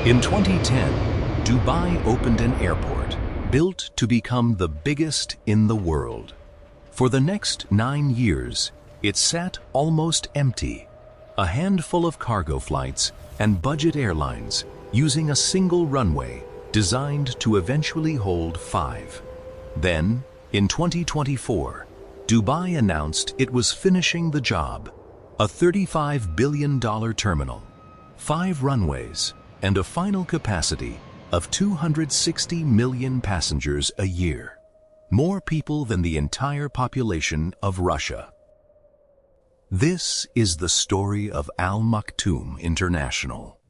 In 2010, Dubai opened an airport built to become the biggest in the world. For the next 9 years, it sat almost empty, a handful of cargo flights and budget airlines using a single runway designed to eventually hold 5. Then, in 2024, Dubai announced it was finishing the job, a $35 billion terminal, 5 runways, and a final capacity of 260 million passengers a year, more people than the entire population of Russia. This is the story of Al Maktoum International,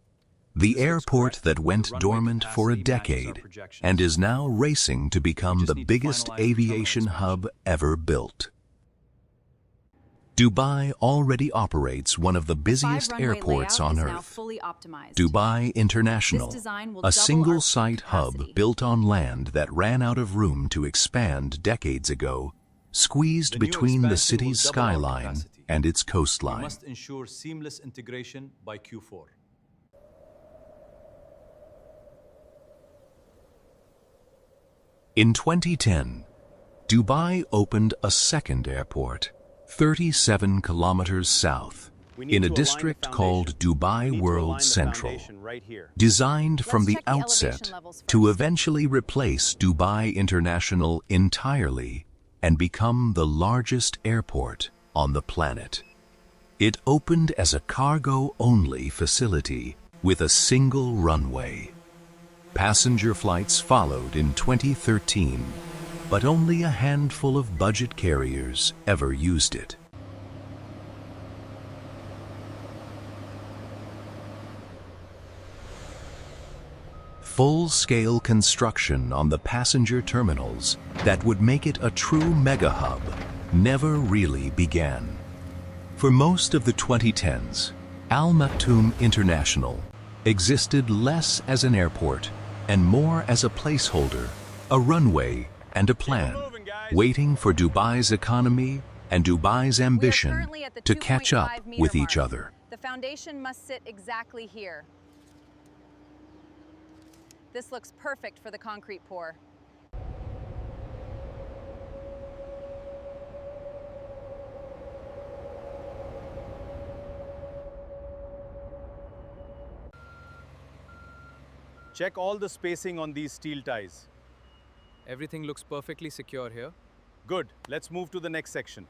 the airport that went dormant for a decade and is now racing to become the biggest aviation hub ever built. Dubai already operates one of the busiest airports on Earth. Dubai International, a single-site hub built on land that ran out of room to expand decades ago, squeezed between the city's skyline and its coastline. Must ensure seamless integration by Q4. In 2010, Dubai opened a second airport, 37 kilometers south, in a district called Dubai World Central, designed from the outset to eventually replace Dubai International entirely and become the largest airport on the planet. It opened as a cargo-only facility with a single runway. Passenger flights followed in 2013, but only a handful of budget carriers ever used it. Full-scale construction on the passenger terminals that would make it a true mega-hub never really began. For most of the 2010s, Al Maktoum International existed less as an airport and more as a placeholder, a runway, and a plan, waiting for Dubai's economy and Dubai's ambition to catch up with each other. The foundation must sit exactly here. This looks perfect for the concrete pour. Check all the spacing on these steel ties. Everything looks perfectly secure here. Good. Let's move to the next section.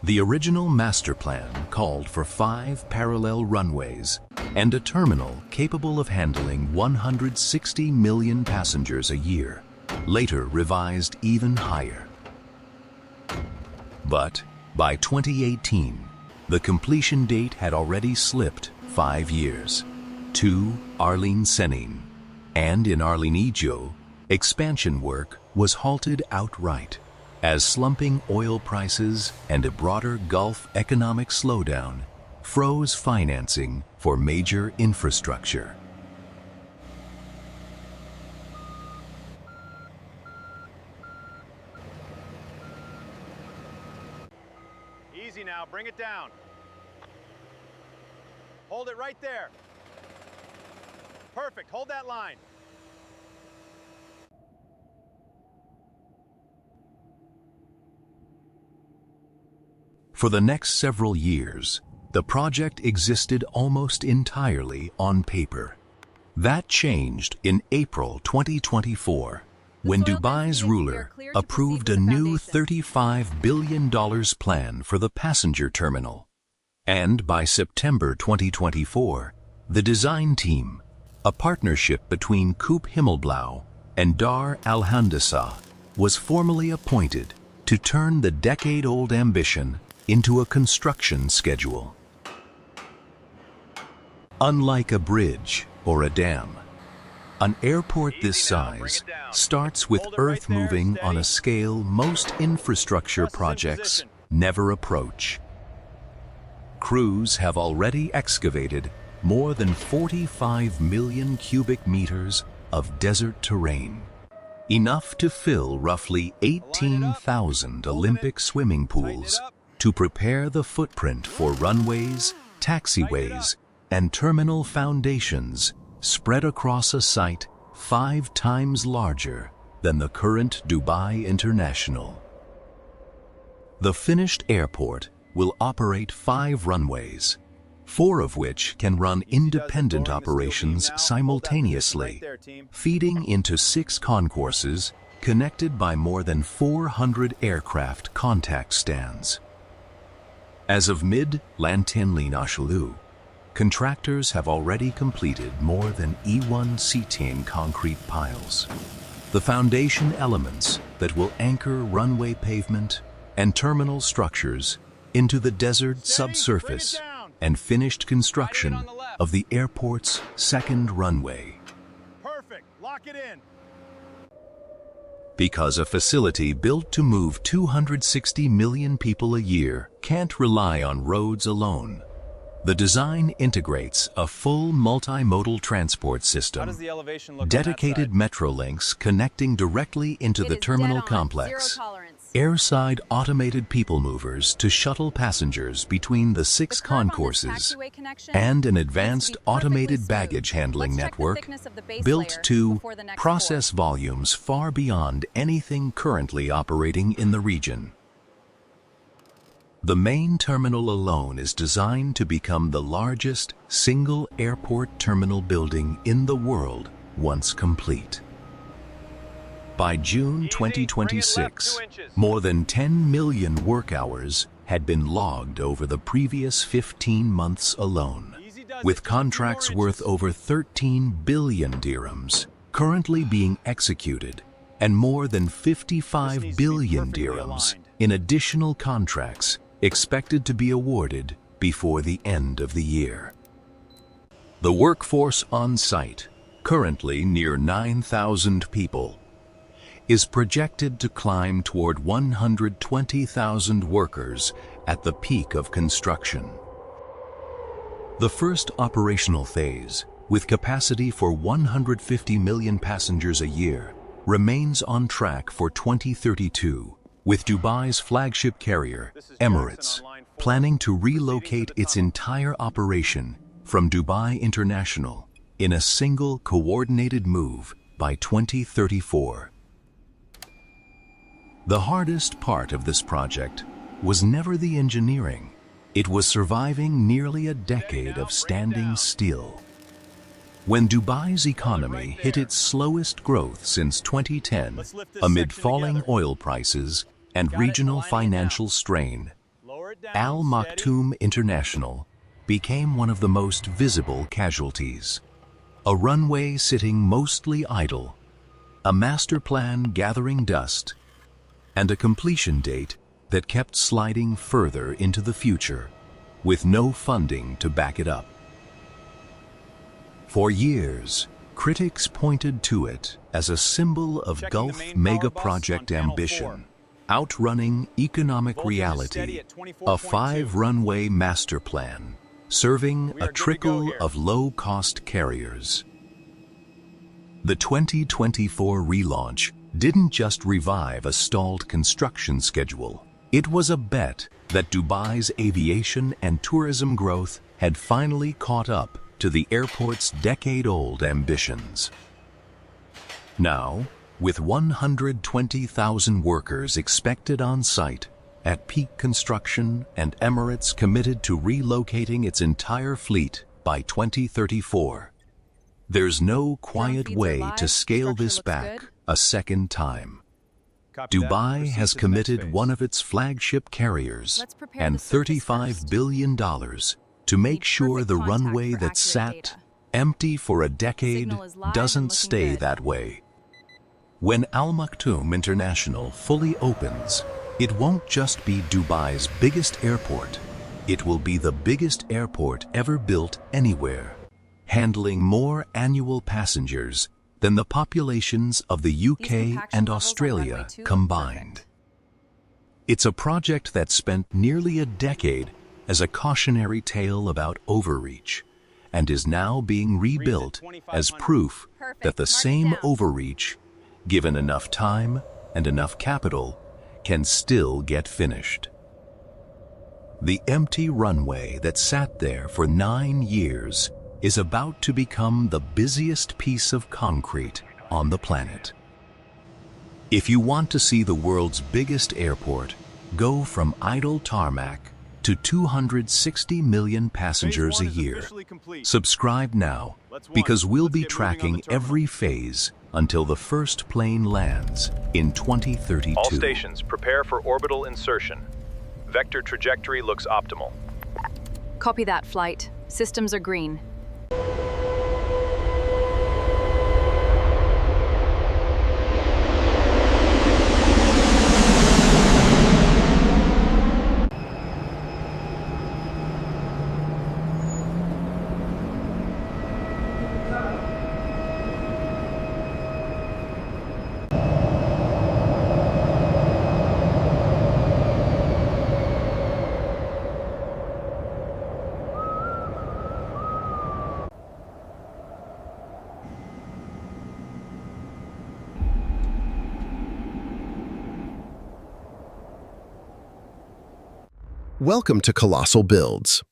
The original master plan called for 5 parallel runways and a terminal capable of handling 160 million passengers a year, later revised even higher. But by 2018, the completion date had already slipped 5 years to Arlene Senin, and in Arlene Ijo, expansion work was halted outright as slumping oil prices and a broader Gulf economic slowdown froze financing for major infrastructure. Easy now, bring it down. Hold it right there. Perfect, hold that line. For the next several years, the project existed almost entirely on paper. That changed in April 2024, when Dubai's ruler approved a new $35 billion plan for the passenger terminal. And by September 2024, the design team, a partnership between Koop Himmelblau and Dar Al-Handasa, was formally appointed to turn the decade-old ambition into a construction schedule. Unlike a bridge or a dam, an airport this size starts with earth moving on a scale most infrastructure projects never approach. Crews have already excavated more than 45 million cubic meters of desert terrain, enough to fill roughly 18,000 Olympic swimming pools to prepare the footprint for runways, taxiways, and terminal foundations spread across a site 5 times larger than the current Dubai International. The finished airport will operate 5 runways, 4 of which can run independent operations simultaneously, feeding into 6 concourses connected by more than 400 aircraft contact stands. As of mid-Lantin-Linashalu, contractors have already completed more than E1 C10 concrete piles. The foundation elements that will anchor runway pavement and terminal structures into the desert subsurface and finished construction of the airport's second runway. Perfect. Lock it in. Because a facility built to move 260 million people a year can't rely on roads alone, the design integrates a full multimodal transport How system, does the elevation look dedicated on that metro links connecting directly into the It is terminal dead on. complex, Zero tolerance. airside automated people movers to shuttle passengers between the 6 The curve on this concourses, taxiway connection and an needs to advanced be perfectly automated smooth. baggage handling Let's check the network thickness of the base built layer to before the next process volumes far beyond anything currently operating in the region. The main terminal alone is designed to become the largest single airport terminal building in the world once complete. By June Easy. 2026, Bring it left 2 inches. more than 10 million work hours had been logged over the previous 15 months alone, Easy does with it. Just a few more contracts worth inches. over 13 billion dirhams currently being executed and more than This 55 needs to be billion perfectly dirhams aligned. in additional contracts expected to be awarded before the end of the year. The workforce on site, currently near 9,000 people, is projected to climb toward 120,000 workers at the peak of construction. The first operational phase, with capacity for 150 million passengers a year, remains on track for 2032, with Dubai's flagship carrier, This is Emirates, Jackson on line 4. planning to Proceeding to relocate the its tunnel. entire operation from Dubai International in a single coordinated move by 2034. The hardest part of this project was never the engineering. It was surviving nearly a decade of standing still. When Dubai's economy hit its slowest growth since 2010, Let's lift this amid section falling together. oil prices and Got it. regional Aligning it financial now. strain, Lower it down. Al Steady. Maktoum International became one of the most visible casualties. A runway sitting mostly idle, a master plan gathering dust, and a completion date that kept sliding further into the future, with no funding to back it up. For years, critics pointed to it as a symbol of Checking the Gulf main power bus on megaproject panel ambition, outrunning economic Voltage is reality, steady at a 24.2. 5-runway master plan, serving We a are good to go trickle here. of low-cost carriers. The 2024 relaunch didn't just revive a stalled construction schedule. It was a bet that Dubai's aviation and tourism growth had finally caught up to the airport's decade-old ambitions. Now, with 120,000 workers expected on site at peak construction and Emirates committed to relocating its entire fleet by 2034, there's no quiet feeds are way live, to scale structure this looks back good. a second time. Copy that. Dubai Proceed has to the next committed phase. one of its flagship carriers Let's prepare and the surface $35 first. billion to make Need sure perfect the contact runway for that accurate sat data. empty for a decade Signal is live and doesn't looking stay good. that way. When Al Maktoum International fully opens, it won't just be Dubai's biggest airport. It will be the biggest airport ever built anywhere, handling more annual passengers than the populations of the UK compaction and levels on Australia runway 2 look combined. perfect. It's a project that spent nearly a decade as a cautionary tale about overreach and is now being rebuilt as proof Perfect. that the Mark it same down. overreach, given enough time and enough capital, can still get finished. The empty runway that sat there for 9 years is about to become the busiest piece of concrete on the planet. If you want to see the world's biggest airport go from idle tarmac to 260 million passengers a Phase 1 is year, officially complete. subscribe now, because we'll be tracking every phase until the first plane lands in 2032. All stations, prepare for orbital insertion. Vector trajectory looks optimal. Copy that, flight. Systems are green. Welcome to Colossal Builds.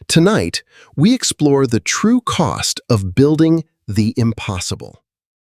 Tonight, we explore the true cost of building the impossible.